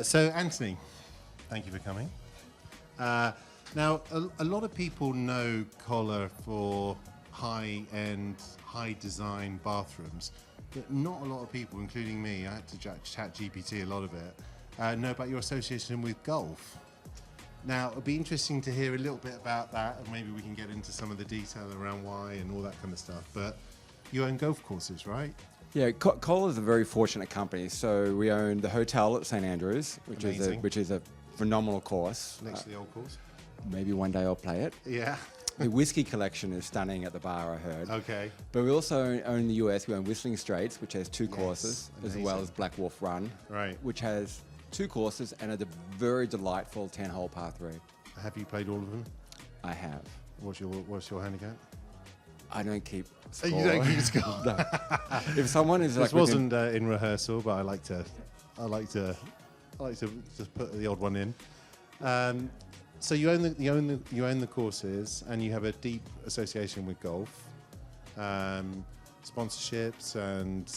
So, Anthony, thank you for coming. Now, a lot of people know KOHLER for high-end, high-design bathrooms, but not a lot of people, including me, I had to chat GPT a lot of it, know about your association with golf. Now, it'd be interesting to hear a little bit about that, and maybe we can get into some of the detail around why and all that kind of stuff. But you own golf courses, right? Yeah, KOHLER is a very fortunate company. So we own the hotel at St Andrews, which is a phenomenal course. Next to the old course. Maybe one day I'll play it. Yeah. The whiskey collection is stunning at the bar, I heard. Okay. But we also own the US. We own Whistling Straits, which has two courses, amazing. as well as Black Wolf Run, Right. which has two courses and a very delightful 10-hole par 3. Have you played all of them? I have. What's your handicap? I don't keep score. You don't keep score. No. If someone is This like wasn't in rehearsal, but I like to just put the odd one in. So you own the courses, and you have a deep association with golf, sponsorships, and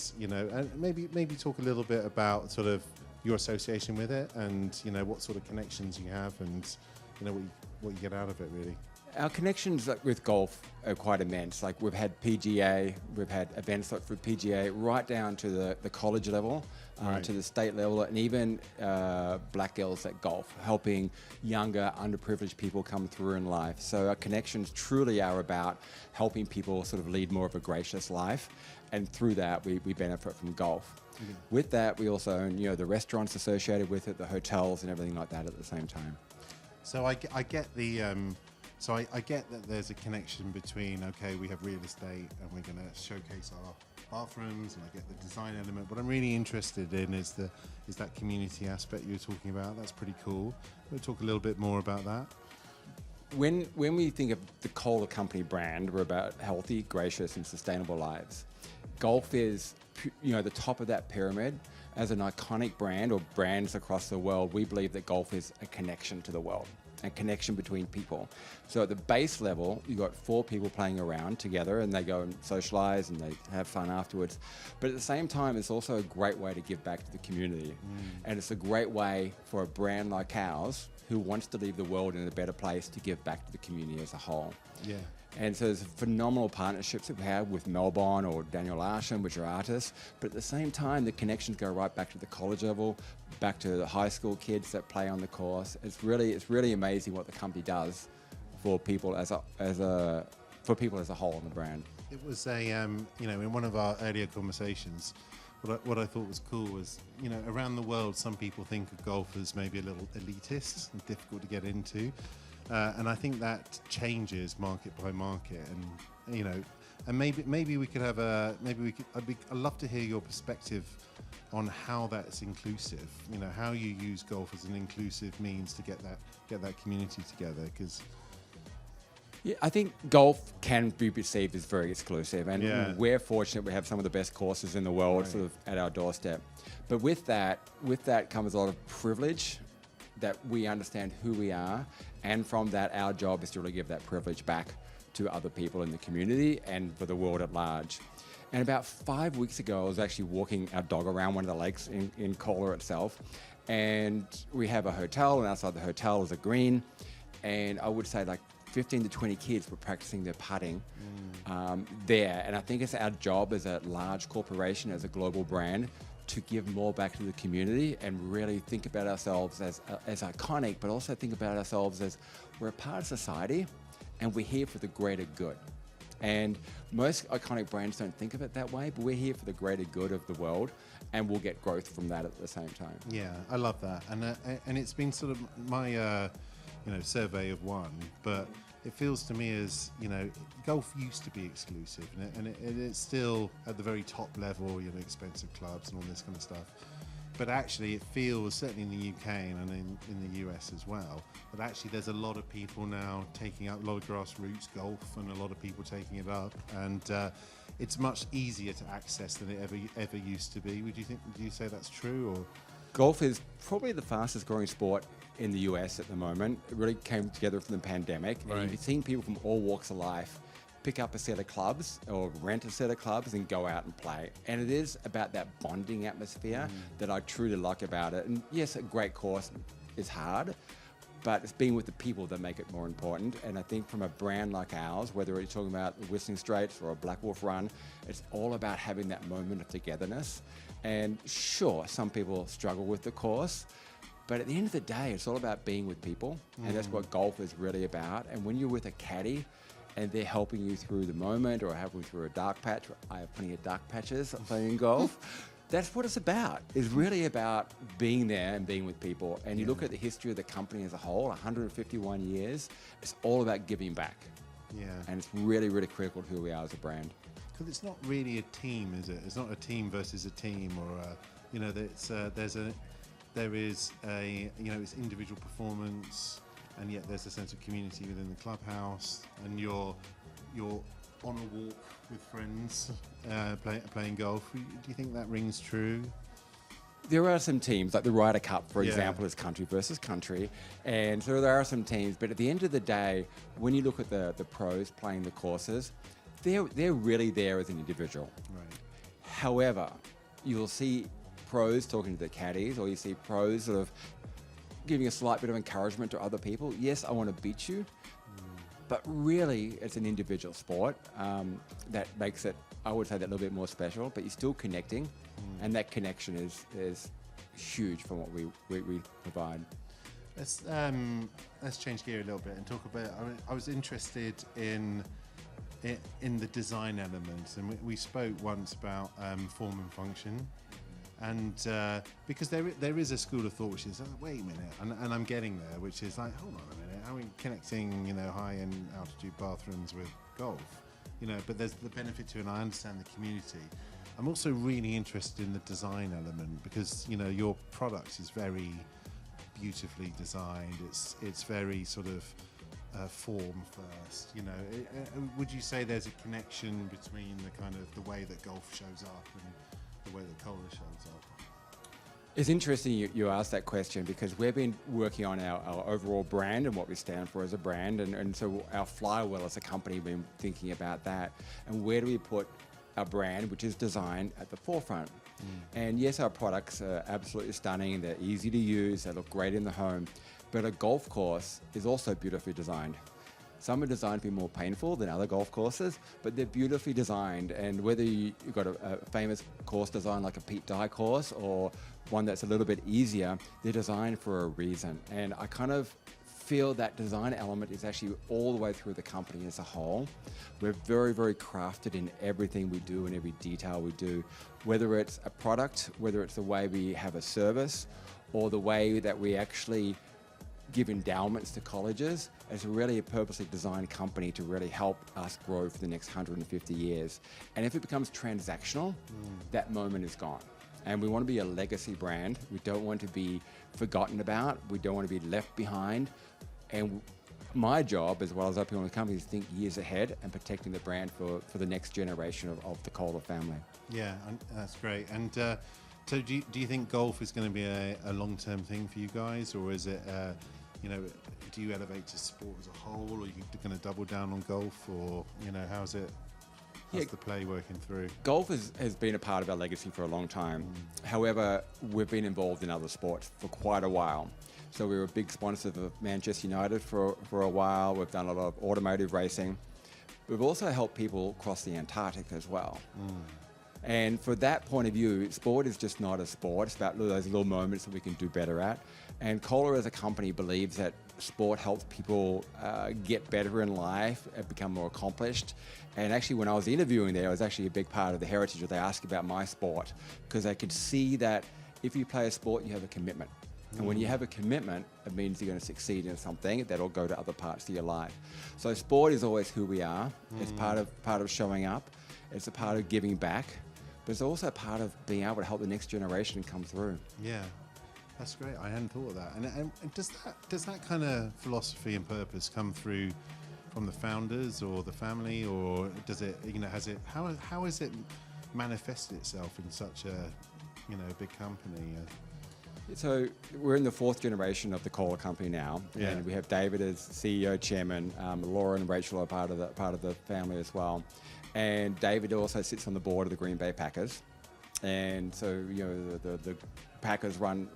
maybe talk a little bit about sort of your association with it, and what sort of connections you have, and what you get out of it, really. Our connections with golf are quite immense. Like, we've had PGA, we've had events like through PGA right down to the college level, Right. to the state level, and even Black Girls at Golf, helping younger, underprivileged people come through in life. So our connections truly are about helping people sort of lead more of a gracious life, and through that we benefit from golf. Mm-hmm. With that, we also own the restaurants associated with it, the hotels and everything like that at the same time. So I get the. So I get that there's a connection between, okay, we have real estate and we're going to showcase our bathrooms, and I get the design element. What I'm really interested in is that community aspect you were talking about. That's pretty cool. We'll talk a little bit more about that. When we think of the KOHLER company brand, we're about healthy, gracious, and sustainable lives. Golf is, the top of that pyramid. As an iconic brand, or brands across the world, we believe that golf is a connection to the world, a connection between people. So at the base level, you've got 4 people playing around together, and they go and socialize and they have fun afterwards. But at the same time, it's also a great way to give back to the community. And it's a great way for a brand like ours, who wants to leave the world in a better place, to give back to the community as a whole. Yeah. And so there's phenomenal partnerships that we have with Melbourne or Daniel Arsham, which are artists. But at the same time, the connections go right back to the college level, back to the high school kids that play on the course. It's really amazing what the company does for people as a whole on the brand. It was in one of our earlier conversations, what I thought was cool was, around the world, some people think of golf as maybe a little elitist and difficult to get into. And I think that changes market by market, and maybe we could have I'd love to hear your perspective on how that's inclusive. How you use golf as an inclusive means to get that community together. Because I think golf can be perceived as very exclusive, and we're fortunate we have some of the best courses in the world sort of at our doorstep. But with that comes a lot of privilege, that we understand who we are, and from that, our job is to really give that privilege back to other people in the community and for the world at large. And about 5 weeks ago, I was actually walking our dog around one of the lakes in KOHLER itself, and we have a hotel, and outside the hotel is a green, and I would say like 15 to 20 kids were practicing their putting there. And I think it's our job as a large corporation, as a global brand, to give more back to the community and really think about ourselves as iconic, but also think about ourselves as we're a part of society and we're here for the greater good. And most iconic brands don't think of it that way, but we're here for the greater good of the world, and we'll get growth from that at the same time. Yeah, I love that. And it's been sort of my survey of one, but it feels to me as, golf used to be exclusive, and it's still at the very top level, expensive clubs and all this kind of stuff. But actually it feels, certainly in the UK and in the US as well, that actually there's a lot of people now taking up a lot of grassroots golf, and a lot of people taking it up, and it's much easier to access than it ever used to be. Do you say that's true? Or golf is probably the fastest growing sport in the US at the moment. It really came together from the pandemic, and you've seen people from all walks of life pick up a set of clubs or rent a set of clubs and go out and play. And it is about that bonding atmosphere that I truly like about it. And yes, a great course is hard, but it's being with the people that make it more important. And I think from a brand like ours, whether you're talking about the Whistling Straits or a Black Wolf Run, it's all about having that moment of togetherness. And sure, some people struggle with the course, but at the end of the day, it's all about being with people. And that's what golf is really about. And when you're with a caddy and they're helping you through the moment or helping you through a dark patch, I have plenty of dark patches playing golf. That's what it's about. It's really about being there and being with people. And you look at the history of the company as a whole, 151 years, it's all about giving back. Yeah. And it's really, really critical to who we are as a brand. Because it's not really a team, is it? It's not a team versus a team, or you know, it's individual performance, and yet there's a sense of community within the clubhouse, and you're on a walk with friends, playing golf. Do you think that rings true? There are some teams, like the Ryder Cup, for example, is country versus country. And so there are some teams, but at the end of the day, when you look at the pros playing the courses, they're really there as an individual. Right. However, you'll see pros talking to the caddies, or you see pros sort of giving a slight bit of encouragement to other people. Yes, I want to beat you. But really, it's an individual sport that makes it, I would say, that little bit more special. But you're still connecting, and that connection is huge from what we provide. Let's change gear a little bit and talk about. I was interested in the design elements, and we spoke once about form and function. And because there is a school of thought which is, wait a minute, and I'm getting there, which is like, hold on a minute, how are we connecting, high-end altitude bathrooms with golf? But there's the benefit to it, and I understand the community. I'm also really interested in the design element, because, your product is very beautifully designed. It's very sort of form first. Would you say there's a connection between the kind of the way that golf shows up and the way that KOHLER shows up? It's interesting you asked that question, because we've been working on our overall brand and what we stand for as a brand, and so our flywheel as a company, we've been thinking about that, and where do we put our brand, which is design, at the forefront. And yes, our products are absolutely stunning, they're easy to use, they look great in the home, but a golf course is also beautifully designed. Some are designed to be more painful than other golf courses, but they're beautifully designed. And whether you've got a famous course design like a Pete Dye course, or one that's a little bit easier, they're designed for a reason. And I kind of feel that design element is actually all the way through the company as a whole. We're very, very crafted in everything we do and every detail we do, whether it's a product, whether it's the way we have a service, or the way that we actually give endowments to colleges. It's really a purposely designed company to really help us grow for the next 150 years. And if it becomes transactional, that moment is gone. And we want to be a legacy brand. We don't want to be forgotten about. We don't want to be left behind. And my job, as well as other people in the company, is to think years ahead and protecting the brand for the next generation of the KOHLER family. Yeah, that's great. And so do you think golf is going to be a long-term thing for you guys, or is it do you elevate to sport as a whole, or are you going to double down on golf, or how's the play working through? Golf has been a part of our legacy for a long time. However, we've been involved in other sports for quite a while. So we were a big sponsor of Manchester United for a while. We've done a lot of automotive racing. We've also helped people cross the Antarctic as well. And for that point of view, sport is just not a sport. It's about those little moments that we can do better at. And KOHLER as a company believes that sport helps people get better in life, become more accomplished. And actually, when I was interviewing there, it was actually a big part of the heritage that they asked about my sport, because they could see that if you play a sport, you have a commitment. And when you have a commitment, it means you're going to succeed in something that'll go to other parts of your life. So sport is always who we are. It's part of showing up. It's a part of giving back. But it's also a part of being able to help the next generation come through. Yeah, that's great. I hadn't thought of that. And does that kind of philosophy and purpose come through from the founders or the family, or does it, how has it manifested itself in such a, big company? So we're in the 4th generation of the KOHLER company now, Yeah. and we have David as CEO, chairman. Laura and Rachel are part of the family as well, and David also sits on the board of the Green Bay Packers, and so the Packers run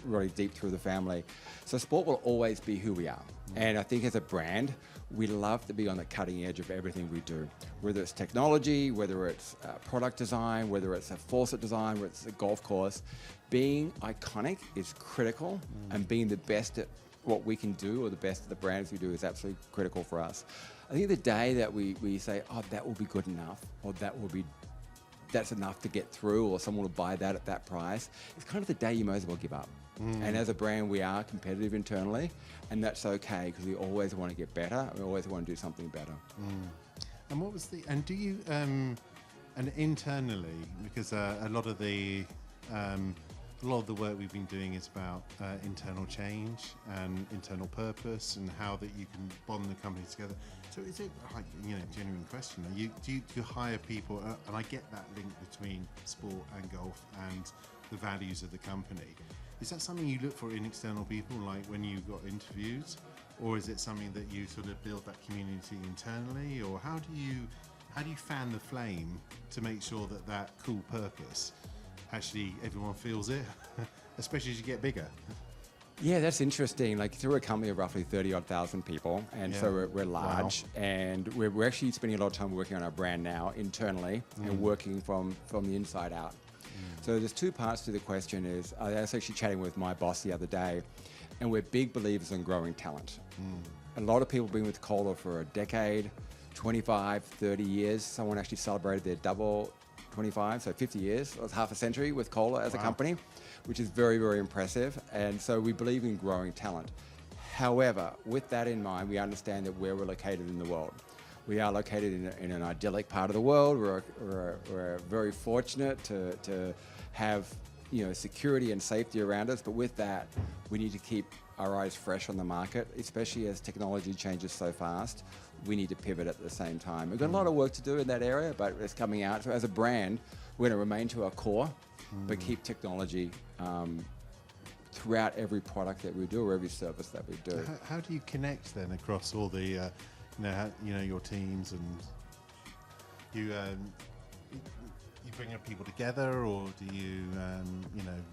really deep through the family. So sport will always be who we are, and I think as a brand, we love to be on the cutting edge of everything we do, whether it's technology, whether it's product design, whether it's a faucet design, whether it's a golf course. Being iconic is critical, and being the best at what we can do, or the best at the brands we do, is absolutely critical for us. I think the day that we say, oh, that will be good enough, or that's enough to get through, or someone will buy that at that price, it's kind of the day you might as well give up. And as a brand, we are competitive internally, and that's okay, because we always want to get better. We always want to do something better. And what was and do you, and internally, because a lot of the work we've been doing is about internal change and internal purpose, and how that you can bond the company together. So is it, like, genuine question, do you hire people, and I get that link between sport and golf and the values of the company. Is that something you look for in external people, like when you got interviews, or is it something that you sort of build that community internally, or how do you fan the flame to make sure that cool purpose actually everyone feels it, especially as you get bigger? Yeah, that's interesting. Like, through a company of roughly 30,000 people, and so we're large, and we're actually spending a lot of time working on our brand now internally, and working from the inside out. So there's 2 parts to the question. I was actually chatting with my boss the other day, and we're big believers in growing talent. A lot of people have been with KOHLER for a decade, 25, 30 years. Someone actually celebrated their double 25, so 50 years. It was half a century with KOHLER as a company, which is very, very impressive. And so we believe in growing talent. However, with that in mind, we understand that where we're located in the world. We are located in an idyllic part of the world. We're very fortunate to have security and safety around us, but with that, we need to keep our eyes fresh on the market, especially as technology changes so fast. We need to pivot at the same time. We've got a lot of work to do in that area, but it's coming out. So as a brand, we're going to remain to our core, but keep technology throughout every product that we do, or every service that we do. How do you connect then across all the your teams, and you bring up people together, or do you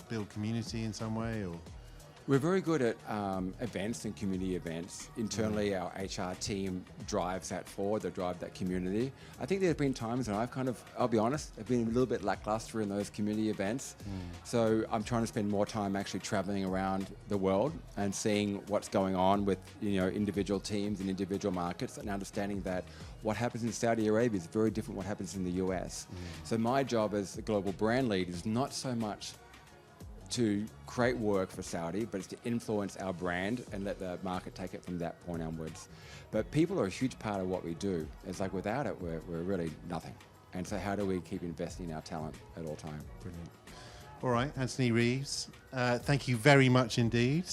build community in some way, or? We're very good at events and community events. Internally, our HR team drives that forward. They drive that community. I think there have been times when I'll be honest, I've been a little bit lackluster in those community events. So I'm trying to spend more time actually traveling around the world and seeing what's going on with individual teams and individual markets, and understanding that what happens in Saudi Arabia is very different what happens in the US. So my job as a global brand lead is not so much to create work for Saudi, but it's to influence our brand and let the market take it from that point onwards. But people are a huge part of what we do. It's like, without it, we're really nothing. And so how do we keep investing in our talent at all time? Brilliant. All right, Anthony Reeves, thank you very much indeed.